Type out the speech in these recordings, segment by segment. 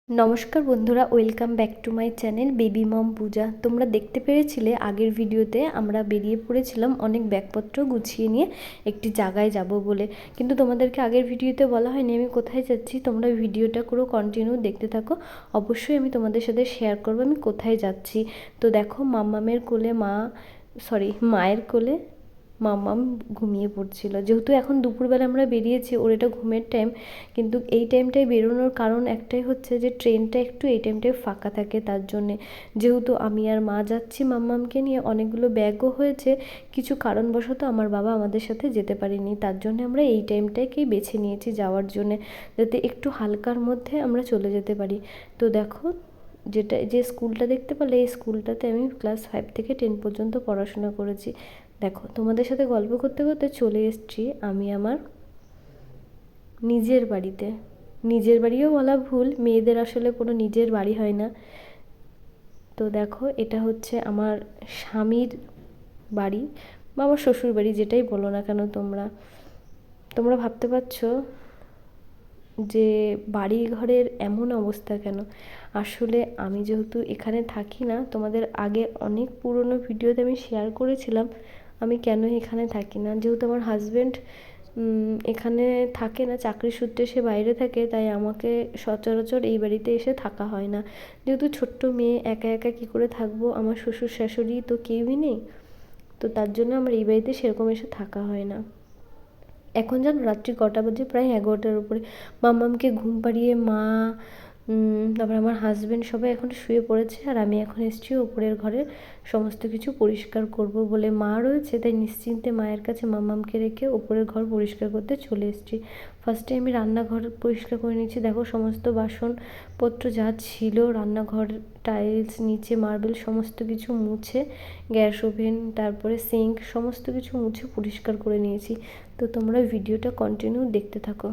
নমস্কার বন্ধুরা, welcome back to my channel baby mom Puja. তোমরা দেখতে পেরেছিলে আগের ভিডিওতে আমরা বেরিয়ে পড়েছিলাম অনেক ব্যাগপত্র গুছিয়ে নিয়ে একটি জায়গায় যাব বলে, কিন্তু তোমাদেরকে আগের ভিডিওতে বলা হয়নি আমি কোথায় যাচ্ছি। তোমরা ভিডিওটা পুরো কন্টিনিউ দেখতে থাকো, অবশ্যই আমি তোমাদের সাথে শেয়ার করবো আমি কোথায় যাচ্ছি। তো দেখো, মাম্মামের কোলে মায়ের কোলে মাম্মাম ঘুমিয়ে পড়ছিল। যেহেতু এখন দুপুরবেলা আমরা বেরিয়েছি, ওর এটা ঘুমের টাইম, কিন্তু এই টাইমটায় বেরোনোর কারণ একটাই হচ্ছে যে ট্রেনটা একটু এই টাইমটায় ফাঁকা থাকে, তার জন্যে। যেহেতু আমি আর মা যাচ্ছি মাম্মামকে নিয়ে, অনেকগুলো ব্যাগও হয়েছে, কিছু কারণবশত আমার বাবা আমাদের সাথে যেতে পারেনি, তার জন্য আমরা এই টাইমটাকেই বেছে নিয়েছি যাওয়ার জন্যে, যাতে একটু হালকার মধ্যে আমরা চলে যেতে পারি। তো দেখো, যে স্কুলটা দেখতে পেলে, এই স্কুলটাতে আমি ক্লাস 5 থেকে 10 পর্যন্ত পড়াশোনা করেছি। দেখো, তোমাদের সাথে গল্প করতে করতে চলে এসেছি আমি আমার নিজের বাড়িতে। নিজের বাড়িও বলা ভুল, মেয়েদের আসলে কোনো নিজের বাড়ি হয় না। তো দেখো, এটা হচ্ছে আমার স্বামীর বাড়ি বা আমার শ্বশুর বাড়ি, যেটাই বলো না কেন তোমরা। তোমরা ভাবতে পারছো যে বাড়ি ঘরের এমন অবস্থা কেন। আসলে আমি যেহেতু এখানে থাকি না, তোমাদের আগে অনেক পুরনো ভিডিওতে আমি শেয়ার করেছিলাম আমি কেন এখানে থাকি না। যেহেতু আমার হাজব্যান্ড এখানে থাকে না, চাকরি সূত্রে সে বাইরে থাকে, তাই আমাকে সচরাচর এই বাড়িতে এসে থাকা হয় না। যেহেতু ছোট্ট মেয়ে, একা একা কী করে থাকবো, আমার শ্বশুর শাশুড়ি তো কেউই নেই, তো তার জন্য আমার এই বাড়িতে সেরকম এসে থাকা হয় না। এখন জানো রাত্রি কটা বাজে? প্রায় 11টার উপরে। মাম্মামকে ঘুম পাড়িয়ে মা, তারপর আমার হাজব্যান্ড সবাই এখন শুয়ে পড়েছে, আর আমি এখন এসেছি ওপরের ঘরে সমস্ত কিছু পরিষ্কার করব বলে। মা রয়েছে, তাই নিশ্চিন্তে মায়ের কাছে মাম্মামকে রেখে ওপরের ঘর পরিষ্কার করতে চলে এসেছি। ফার্স্টে আমি রান্নাঘর পরিষ্কার করে নিচ্ছি। দেখো, সমস্ত বাসনপত্র যা ছিল, রান্নাঘর, টাইলস, নিচে মার্বেল, সমস্ত কিছু মুছে, গ্যাস ওভেন, তারপরে সিঙ্ক, সমস্ত কিছু মুছে পরিষ্কার করে নিয়েছি। তো তোমরা ভিডিওটা কন্টিনিউ দেখতে থাকো।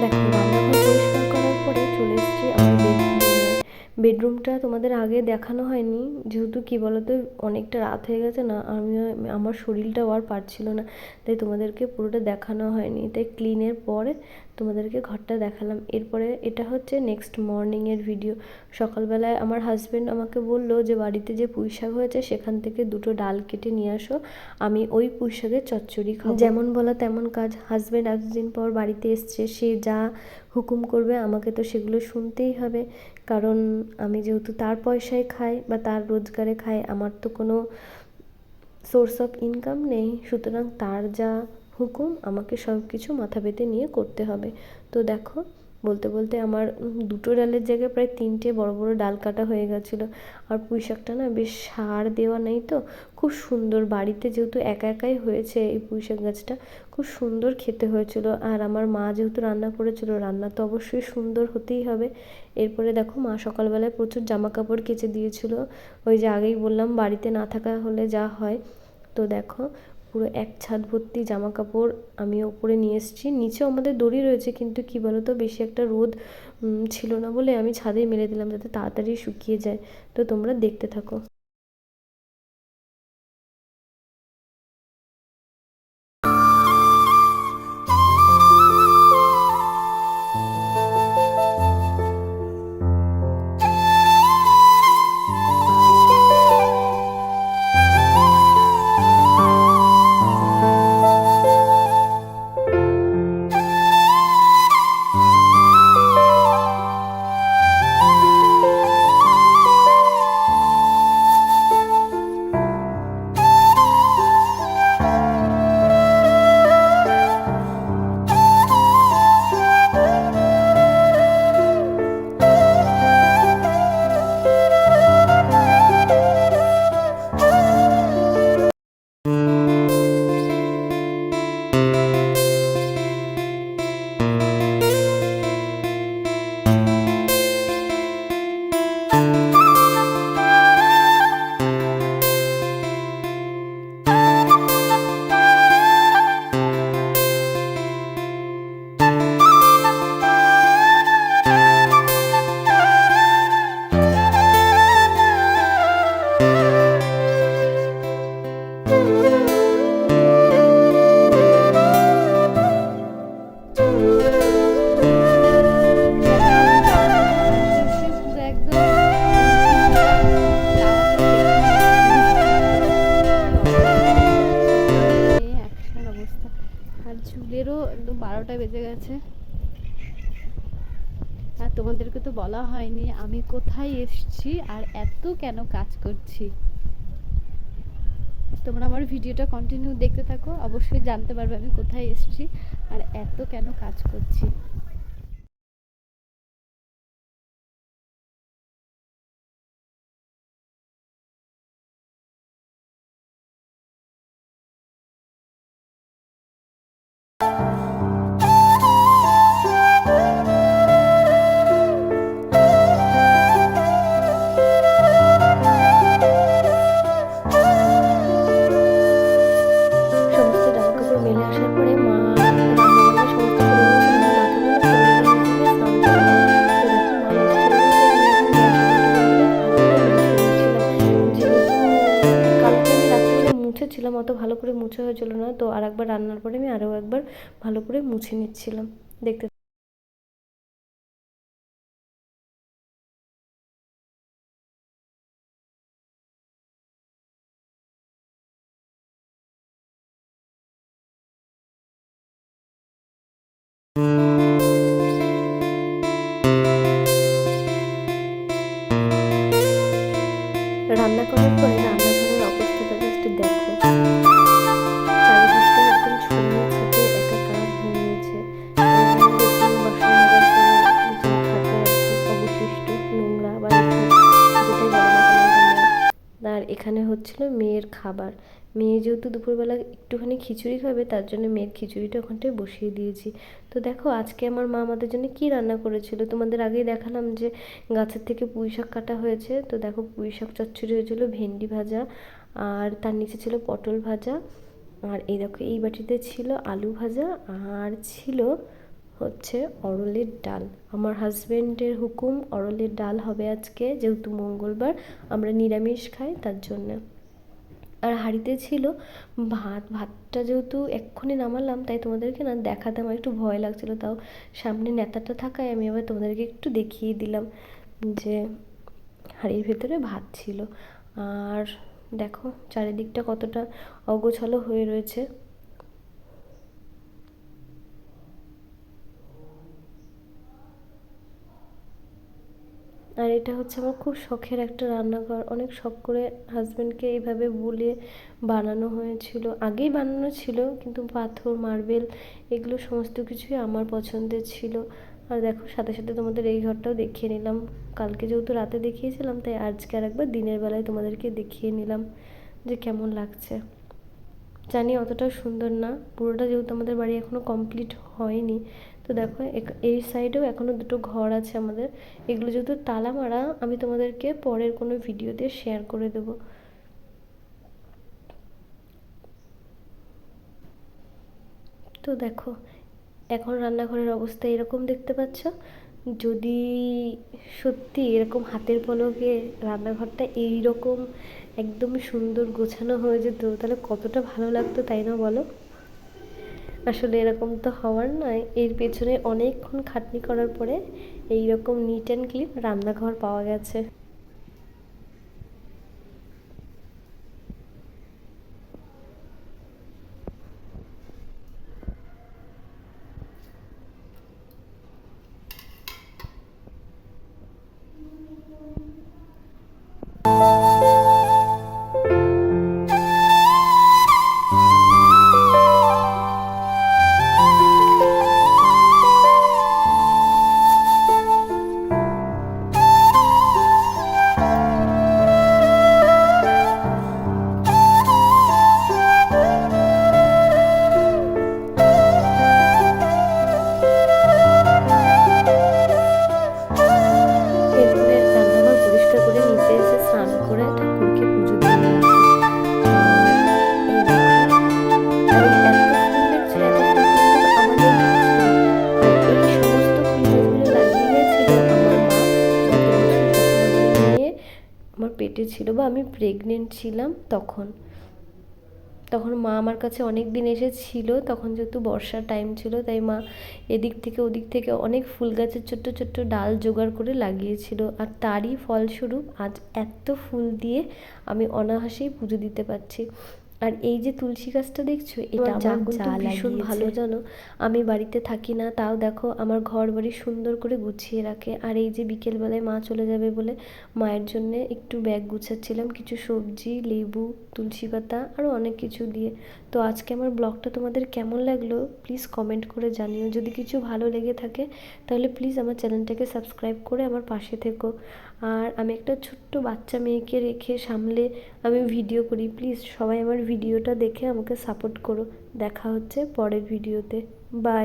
দেখো, রান্নাঘর পরিষ্কার করার পরে চলে এসেছি আমার বেডরুমে। বেডরুমটা তোমাদের আগে দেখানো হয়নি, যেহেতু কী বলতো, অনেকটা রাত হয়ে গেছে না, আমার শরীরটাও আর পারছিল না, তাই তোমাদেরকে পুরোটা দেখানো হয়নি। তাই ক্লিনের পরে তোমাদেরকে ঘরটা দেখালাম। এরপরে এটা হচ্ছে নেক্সট মর্নিংয়ের ভিডিও। সকালবেলায় আমার হাজব্যান্ড আমাকে বললো যে বাড়িতে যে পুঁই শাক হয়েছে সেখান থেকে 2টো ডাল কেটে নিয়ে আসো, আমি ওই পুঁই শাকের চচ্চড়ি খাবো। যেমন বলা তেমন কাজ। হাজব্যান্ড এতদিন পর বাড়িতে এসছে, সে যা হুকুম করবে আমাকে তো সেগুলো শুনতেই হবে, কারণ আমি যেহেতু তার পয়সায় খাই বা তার রোজগারে খাই, আমার তো কোনো সোর্স অফ ইনকাম নেই, সুতরাং তার যা হুকুম আমাকে সব কিছু মাথা পেতে নিয়ে করতে হবে। তো দেখো, বলতে বলতে আমার 2টো ডালের জায়গায় প্রায় 3টে বড় বড় ডাল কাটা হয়ে গেছিলো। আর পুঁই শাকটা না বেশ সার দেওয়া নেই তো, খুব সুন্দর। বাড়িতে যেহেতু একা একাই হয়েছে এই পুঁই শাক গাছটা, খুব সুন্দর খেতে হয়েছিল। আর আমার মা যেহেতু রান্না করেছিল, রান্না তো অবশ্যই সুন্দর হতেই হবে। এরপরে দেখো, মা সকালবেলায় প্রচুর জামা কাপড় কেচে দিয়েছিল, ওই যে আগেই বললাম বাড়িতে না থাকা হলে যা হয়। তো দেখো, পুরো এক ছাদ ভর্তি জামা কাপড় আমি ওপরে নিয়ে এসেছি। নিচেও আমাদের দড়ি রয়েছে, কিন্তু কী বলো তো, বেশি একটা রোদ ছিল না বলে আমি ছাদে মেলে দিলাম যাতে তাড়াতাড়ি শুকিয়ে যায়। তো তোমরা দেখতে থাকো। 11টা বেজে গেছে। আর তোমাদেরকে তো বলা হয়নি আমি কোথায় এসছি আর এত কেন কাজ করছি। তোমরা আমার ভিডিওটা কন্টিনিউ দেখতে থাকো, অবশ্যই জানতে পারবে আমি কোথায় এসছি আর এত কেন কাজ করছি। সমস্ত জামা কাপড় মেলে আসার পরে মা রান্নাবান্না সমস্ত করে নিয়েছিল। আমি মাকে বললাম শরীরটা মুছে দিয়ে স্নান করে নাও। তো দেখো মা মুছছিল বলে আমি এখন গ্যাস অন করে দিয়ে ভালো করে মুছে নিচ্ছিলাম। যেহেতু কালকে আমি রাত্রিবেলা মুছেছিলাম, অত ভালো করে মুছে হয়েছিল না, তো আর একবার রান্নার পরে আমি আরও একবার ভালো করে মুছে নিচ্ছিলাম। দেখতে রান্না করার পরে রান্নাঘরের অবস্থাটা জাস্ট দেখো, চারিদিকটা একদম ছড়িয়ে ছিটিয়ে একাকার হয়ে গেছে। বাসন মাজার পরে যে থাকে আর কি অবশিষ্ট নোংরা বা যেটাই বলো না কেন তোমরা। আর এখানে হচ্ছিল মেয়ের খাবার। মেয়ে যেহেতু দুপুরবেলা একটুখানি খিচুড়ি খাবে, তার জন্য মেয়ের খিচুড়িটা ওখানটায় বসিয়ে দিয়েছি। তো দেখো আজকে আমার মা আমাদের জন্য কী রান্না করেছিল, তোমাদের আগেই দেখালাম যে গাছের থেকে পুঁই শাক কাটা হয়েছে। তো দেখো পুঁই শাক চচ্চড়ি হয়েছিল, ভেন্ডি ভাজা, আর তার নিচে ছিল পটল ভাজা, আর এই দেখো এই বাটিতে ছিল আলু ভাজা, আর ছিল হচ্ছে অরলের ডাল। আমার হাজব্যান্ডের হুকুম অরলের ডাল হবে আজকে, যেহেতু মঙ্গলবার আমরা নিরামিষ খাই তার জন্য। আর হাঁড়িতে ছিল ভাত। ভাতটা যেহেতু এক্ষুনি নামালাম, তাই তোমাদেরকে না দেখাতে আমার একটু ভয় লাগছিলো, তাও সামনে নেতাটা থাকায় আমি আবার তোমাদেরকে একটু দেখিয়ে দিলাম যে হাঁড়ির ভেতরে ভাত ছিল। আর দেখো চারিদিকটা কতটা অগোছালো হয়ে রয়েছে। আর এটা হচ্ছে আমার খুব শখের একটা রান্নাঘর, অনেক শখ করে হাজব্যান্ডকে এইভাবে বলে বানানো হয়েছিল। আগেই বানানো ছিল, কিন্তু পাথর মার্বেল এগুলো সমস্ত কিছুই আমার পছন্দের ছিল। আর দেখো সাথে সাথে তোমাদের এই ঘরটাও দেখিয়ে নিলাম। কালকে যেহেতু রাতে দেখিয়েছিলাম, তাই আজকে আর একবার দিনের বেলায় তোমাদেরকে দেখিয়ে নিলাম যে কেমন লাগছে। জানি অতটাও সুন্দর না, পুরোটা যেহেতু আমাদের বাড়ি এখনও কমপ্লিট হয়নি। তো দেখো এই সাইডেও এখনও দুটো ঘর আছে আমাদের, এগুলো যেহেতু তালা মারা, আমি তোমাদেরকে পরের কোনো ভিডিওতে শেয়ার করে দেবো। তো দেখো এখন রান্নাঘরের অবস্থা এরকম দেখতে পাচ্ছ। যদি সত্যি এরকম হাতের পলকে রান্নাঘরটা এইরকম একদম সুন্দর গোছানো হয়ে যেত, তাহলে কতটা ভালো লাগতো, তাই না বলো? আসলে এরকম তো হওয়ার নয়, এর পেছনে অনেকক্ষণ খাটনি করার পরে এই রকম নিট অ্যান্ড ক্লিন রান্নাঘর পাওয়া গেছে। এরপরে রান্নাঘর পরিষ্কার করে নিচে এসে স্নান করে ঠাকুরকে পুজো দিয়ে নিয়েছি। আর এই দেখো, আর এই এত ফুল দেখছো, এত ফুল কিন্তু আমাদের গাছের। আর এই সমস্ত ফুল গাছগুলো লাগিয়ে গেছিল আমার মা গত বছর যখন আমার মেয়ে আমার পেটে ছিল বা আমি প্রেগনেন্ট ছিলাম তখন। তখন মা আমার কাছে অনেক দিন এসেছিল, তখন যেহেতু বর্ষার টাইম ছিল, তাই মা এদিক থেকে ওদিক থেকে অনেক ফুল গাছের ছোট্ট ছোট্ট ডাল জোগাড় করে লাগিয়েছিল। আর তারই ফলস্বরূপ আজ এত ফুল দিয়ে আমি অনায়াসেই পুজো দিতে পারছি। আর এই যে তুলসী গাছটা দেখছো, এটা আমার কিন্তু ভীষণ ভালো জানো। আমি বাড়িতে থাকি না, তাও দেখো আমার ঘর বাড়ি সুন্দর করে গুছিয়ে রাখে। আর এই যে বিকেলবেলায় মা চলে যাবে বলে মায়ের জন্য একটু ব্যাগ গুছাচ্ছিলাম, কিছু সবজি, লেবু, তুলসী পাতা আরও অনেক কিছু দিয়ে। তো আজকে আমার ব্লগটা তোমাদের কেমন লাগলো প্লিজ কমেন্ট করে জানিও। যদি কিছু ভালো লেগে থাকে তাহলে প্লিজ আমার চ্যানেলটাকে সাবস্ক্রাইব করে আমার পাশে থেকো। আর আমি একটা ছোট্ট বাচ্চা মেয়েকে রেখে সামলে আমি ভিডিও করি, প্লিজ সবাই আমার ভিডিওটা দেখে আমাকে সাপোর্ট করো। দেখা হচ্ছে পরের ভিডিওতে। বাই।